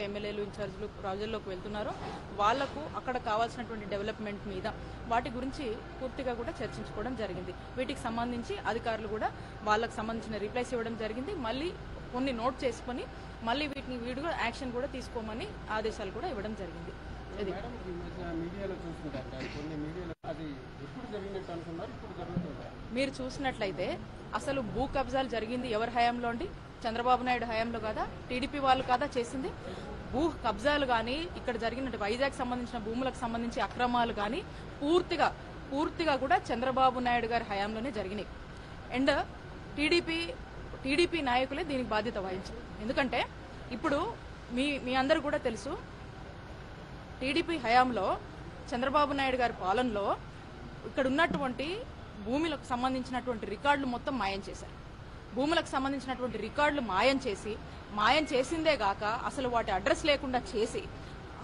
ఎమ్మెల్యేలు ఇన్ఛార్జీలు ప్రజల్లోకి వెళ్తున్నారో వాళ్లకు అక్కడ కావాల్సినటువంటి డెవలప్మెంట్ మీద వాటి గురించి పూర్తిగా కూడా చర్చించుకోవడం జరిగింది. వీటికి సంబంధించి అధికారులు కూడా వాళ్ళకి సంబంధించిన రిప్లైస్ ఇవ్వడం జరిగింది. మళ్ళీ కొన్ని నోట్ చేసుకుని మళ్ళీ వీటిని వీడిగా యాక్షన్ కూడా తీసుకోమని ఆదేశాలు కూడా ఇవ్వడం జరిగింది. మీరు చూసినట్లయితే అసలు భూ కబ్జాలు జరిగింది ఎవరి హయాంలో అండి? చంద్రబాబు నాయుడు హయాంలో కాదా? టీడీపీ వాళ్ళు కాదా చేసింది? భూ కబ్జాలు కానీ ఇక్కడ జరిగిన వైజాగ్ సంబంధించిన భూములకు సంబంధించి అక్రమాలు కానీ పూర్తిగా కూడా చంద్రబాబు నాయుడు గారి హయాంలోనే జరిగినాయి. అండ్ టీడీపీ నాయకులే దీనికి బాధ్యత వహించారు. ఎందుకంటే ఇప్పుడు మీ అందరూ కూడా తెలుసు, టీడీపీ హయాంలో చంద్రబాబు నాయుడు గారి పాలనలో ఇక్కడ ఉన్నటువంటి భూములకు సంబంధించినటువంటి రికార్డులు మొత్తం మాయం చేశారు. భూములకు సంబంధించినటువంటి రికార్డులు మాయం చేసిందే గాక అసలు వాటి అడ్రస్ లేకుండా చేసి,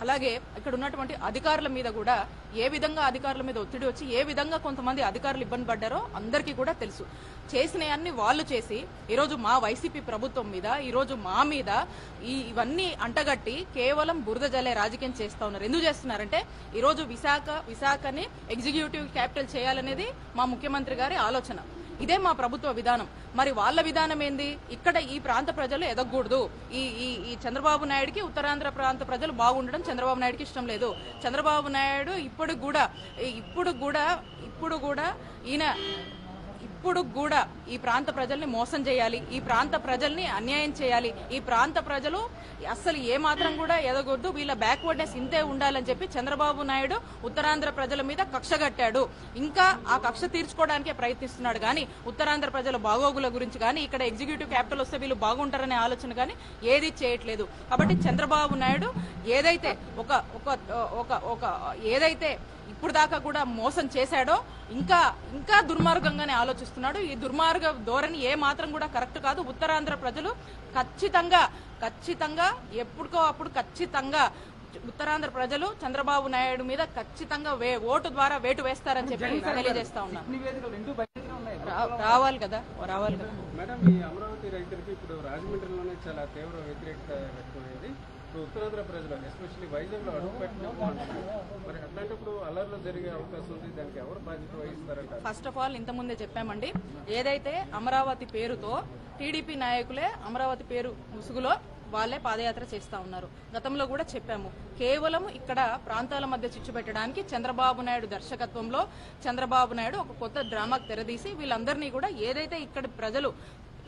అలాగే ఇక్కడ ఉన్నటువంటి అధికారుల మీద కూడా ఏ విధంగా అధికారుల మీద ఒత్తిడి వచ్చి ఏ విధంగా కొంతమంది అధికారులు ఇబ్బంది పడ్డారో అందరికీ కూడా తెలుసు. చేసినవన్నీ వాళ్ళు చేసి ఈరోజు మా వైసీపీ ప్రభుత్వం మీద, ఈరోజు మా మీద ఇవన్నీ అంటగట్టి కేవలం బురద జల్లే రాజకీయం చేస్తా ఉన్నారు. ఎందుకు చేస్తున్నారంటే ఈరోజు విశాఖని ఎగ్జిక్యూటివ్ క్యాపిటల్ చేయాలనేది మా ముఖ్యమంత్రి గారి ఆలోచన. ఇదే మా ప్రభుత్వ విధానం. మరి వాళ్ళ విధానం ఏంది? ఇక్కడ ఈ ప్రాంత ప్రజలు ఎదగకూడదు, ఈ చంద్రబాబు నాయుడికి ఉత్తరాంధ్ర ప్రాంత ప్రజలు బాగుండడం చంద్రబాబు నాయుడికి ఇష్టం లేదు. చంద్రబాబు నాయుడు ఇప్పుడు కూడా ఈ ప్రాంత ప్రజల్ని మోసం చేయాలి, ఈ ప్రాంత ప్రజల్ని అన్యాయం చేయాలి, ఈ ప్రాంత ప్రజలు అసలు ఏ మాత్రం కూడా ఎదగొద్దు, వీళ్ళ బ్యాక్వర్డ్నెస్ ఇంతే ఉండాలని చెప్పి చంద్రబాబు నాయుడు ఉత్తరాంధ్ర ప్రజల మీద కక్ష కట్టాడు. ఇంకా ఆ కక్ష తీర్చుకోవడానికే ప్రయత్నిస్తున్నాడు కానీ ఉత్తరాంధ్ర ప్రజల బాగోగుల గురించి కానీ ఇక్కడ ఎగ్జిక్యూటివ్ క్యాపిటల్ వస్తే వీళ్ళు బాగుంటారనే ఆలోచన కానీ ఏది చేయట్లేదు. కాబట్టి చంద్రబాబు నాయుడు ఏదైతే ఏదైతే ఇప్పుడు దాకా కూడా మోసం చేశాడో ఇంకా దుర్మార్గంగానే ఆలోచిస్తున్నాడు. ఈ దుర్మార్గ ధోరణి ఏ మాత్రం కూడా కరెక్ట్ కాదు. ఉత్తరాంధ్ర ప్రజలు ఖచ్చితంగా ఎప్పుడుకో అప్పుడు ఖచ్చితంగా ఉత్తరాంధ్ర ప్రజలు చంద్రబాబు నాయుడు మీద ఖచ్చితంగా ఓటు ద్వారా వేటు వేస్తారని చెప్పి తెలియజేస్తా ఉన్నాను. రావాలి కదా. మేడం, ఈ అమరావతి రైతులకి ఇప్పుడు రాజమండ్రిలోనే చాలా తీవ్ర వ్యతిరేకత వ్యక్తమైంది. ఉత్తరాంధ్ర ప్రజలు ఎస్పెషల్లీ వైజాగ్ లో అడుగు మరి అట్లాంటప్పుడు అల్లర్లో జరిగే అవకాశం ఉంది. దానికి ఎవరు బాధ్యత వహిస్తారంట? ఫస్ట్ ఆఫ్ ఆల్ ఇంతకుముందే చెప్పామండి, ఏదైతే అమరావతి పేరుతో టీడీపీ నాయకులే అమరావతి పేరు ముసుగులో వాళ్లే పాదయాత్ర చేస్తా ఉన్నారు. గతంలో కూడా చెప్పాము, కేవలం ఇక్కడ ప్రాంతాల మధ్య చిచ్చు పెట్టడానికి చంద్రబాబు నాయుడు దర్శకత్వంలో చంద్రబాబు నాయుడు ఒక కొత్త డ్రామాకు తెరదీసి వీళ్ళందరినీ కూడా ఏదైతే ఇక్కడ ప్రజలు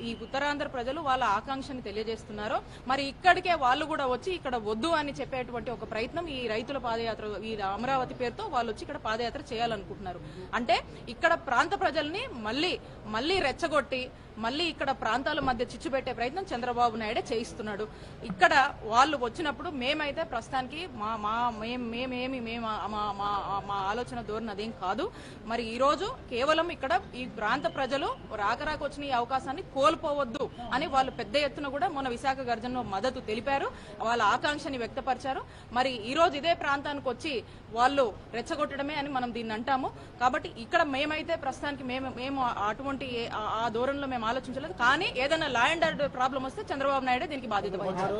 ఈ ఉత్తరాంధ్ర ప్రజలు వాళ్ళ ఆకాంక్షని తెలియజేస్తున్నారో మరి ఇక్కడికే వాళ్ళు కూడా వచ్చి ఇక్కడ వద్దు అని చెప్పేటువంటి ఒక ప్రయత్నం ఈ రైతుల పాదయాత్ర, ఈ అమరావతి పేరుతో వాళ్ళు వచ్చి ఇక్కడ పాదయాత్ర చేయాలనుకుంటున్నారు. అంటే ఇక్కడ ప్రాంత ప్రజల్ని మళ్ళీ రెచ్చగొట్టి మళ్ళీ ఇక్కడ ప్రాంతాల మధ్య చిచ్చు పెట్టే ప్రయత్నం చంద్రబాబు నాయుడే చేయిస్తున్నాడు. ఇక్కడ వాళ్ళు వచ్చినప్పుడు మేమైతే ప్రస్తుతానికి మా ఆలోచన ధోరణి అదేం కాదు. మరి ఈ రోజు కేవలం ఇక్కడ ఈ ప్రాంత ప్రజలు రాకరాకు వచ్చిన ఈ అవకాశాన్ని కోల్పోవద్దు అని వాళ్ళు పెద్ద ఎత్తున కూడా మొన్న విశాఖ గర్జనలో మద్దతు తెలిపారు, వాళ్ళ ఆకాంక్షని వ్యక్తపరిచారు. మరి ఈ రోజు ఇదే ప్రాంతానికి వచ్చి వాళ్ళు రెచ్చగొట్టడమే అని మనం దీన్ని అంటాము. కాబట్టి ఇక్కడ మేమైతే ప్రస్తుతానికి మేము అటువంటి ఆ ధోరణిలో మేము ఆలోచించలేదు. కానీ ఏదైనా లా అండ్ ఆర్డర్ ప్రాబ్లం వస్తే చంద్రబాబు నాయుడే దీనికి బాధ్యత వహించారు.